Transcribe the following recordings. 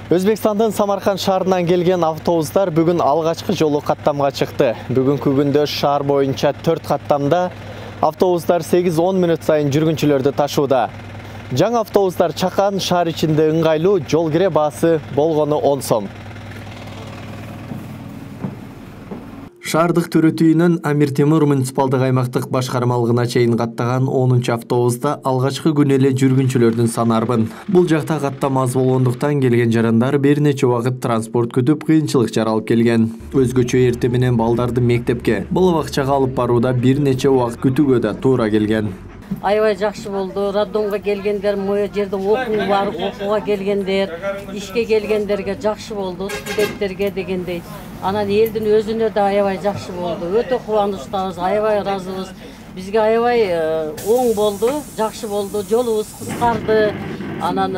Өзбекстандын Самарқан шаарынан келген автобустар бүгін алғашқы жолу каттамга чыкты. Бүгүнкү күндө шаар боюнча 4 каттамда автобустар 8-10 мүнөт сайын жүргүнчүлөрдү ташууда. Жаңы автобустар чакан, шаар ичинде ыңгайлуу, жол кире баасы болгону 10 сом. Шаардык төрөтүүнүн Амир Темур муниципалдык аймактык башкармалыгына чейин каттаган 10 автобуста алгачкы күнү эле жүргүнчүлөрдүн саны арбын. Бул жакта каттам аз болгондуктан келген жарандар бир нече убакыт транспорт күтүп кыйынчылык жаралып келген. Өзгөчө эртең менен балдарды мектепке, балабакчага алып барууда бир нече убакыт күтүүгө да туура келген. Аябай жакшы болду. Роддомго келгендер, моё жерде окууга келгендер, ишке келгендерге жакшы болду, студенттерге дегендей. Анан элдин өзүнө да аябай жакшы болду. Өтө кубанычтабыз, аябай ыраазыбыз. Бизге аябай оң болду, жакшы болду. Жолубуз кыскарды. Анан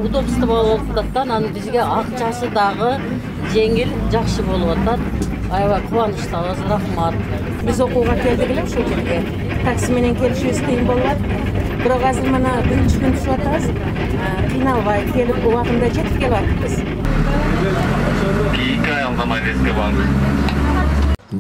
удобство болуп атат. Анан бизге акчасы дагы жеңил, жакшы болуп атат. Аябай кубанычтабыз, рахмат. Биз окууга келдик эле ушул жерге. Такси менен келишибиз кыйын болот. Бирок азыр мына биринчи күн түшүп атабыз. Кыйналбай келип убагында жетип келип атабыз.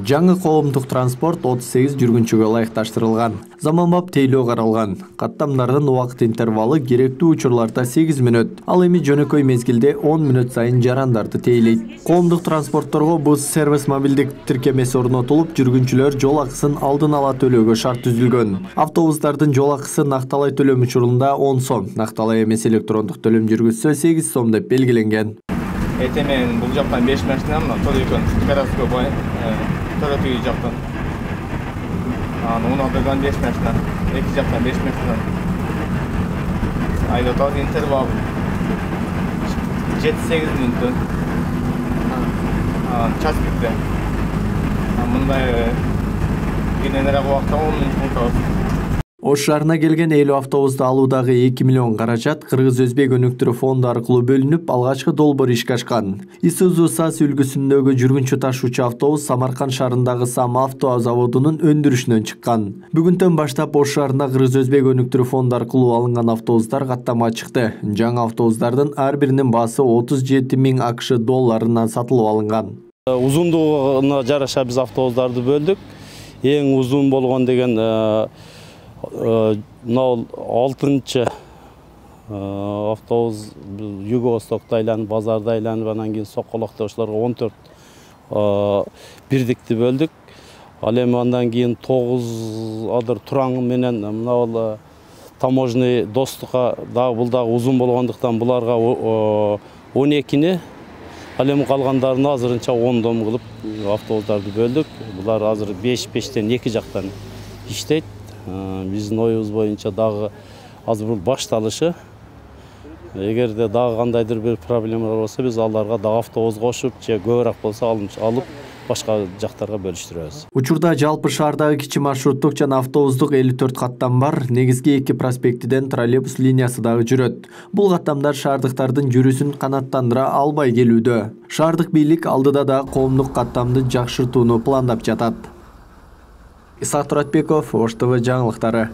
Жаңы коомдук транспорт 38 жүргүнчүгө ылайыкташтырылган. Заманбап тейлөө каралган. Каттамдардын убакыт интервалы керектүү учурларда 8 мүнөт, ал эми жөнөкөй мезгилде 10 мүнөт сайын жарандарды тейлейт. Коомдук транспортторго бус сервис мобилдик тиркемеси орнотулуп, жүргүнчүлөр жол акысын алдын ала төлөөгө шарт түзүлгөн. Автобустардын жол акысы накталай төлөм учурунда 10 сом, накталай эмес электрондук төлөм жүргүзсө 8 сом деп белгиленген. Мен бұл жақтан 5 машина, Тодойкон городской бой, төрөтүй жақтан. Уналдыдан 5 машина, 2 жақтан 5 машина. Айдатал интервал 7-8 мүнөттөн час кетти. Мындай кененирээк убакта 10 мүнөт утабыз. Ош шаарына келген 50 автобусту алуудагы 2 миллион каражат Кыргыз-Өзбек өнүктүрүү фонду аркылуу бөлүнүп, алгачкы долбоор ишке ашкан. Isuzu САС үлгүсүндөгү жүргүнчү ташуучу автобус Самаркан шаарындагы Сам авто заводунун өндүрүшүнөн чыккан. Бүгүндөн баштап Ош шаарында Кыргыз-Өзбек өнүктүрүү фонду аркылуу алынган автобустар каттамга чыкты. Жаңы автобустардын ар биринин баасы 37 000 АКШ долларынан сатылып алынган. Узундугуна жараша биз автобустарды бөлдүк. Эң узун болгон деген 6-чы автобус Юго-Востокто айланып, базарда айланып, анан кийин Соколокто ошолорго 14 бирдикти бөлдүк. Ал эми андан кийин 9 адыр тураң менен мына таможный достукка дагы бул дагы узун болгондуктан буларга 12-ни, ал эми калгандарына азырынча 10 дом кылып автобустарды бөлдүк. Булар азыр 5-5тен 2 жактан иштейт. Биздин оюбуз боюнча дагы азыр бул башталышы. Эгерде дагы кандайдыр бир проблемалар болсо, биз аларга дагы автобус кошуп, же көбүрөөк болсо алып башка жактарга бөлүштүрөбүз. Учурда жалпы шаардагы кичи маршруттук жана автобустук 54 каттам бар. Негизги 2 проспектиден троллейбус линиясы дагы жүрөт. Бул каттамдар шаардыктардын жүрүшүн канааттандыра албай келүүдө. Шаардык бийлик алдыда да коомдук каттамды жакшыртууну пландап жатат. Исаак Туратбеков, Ош ТВ жаңылыктары.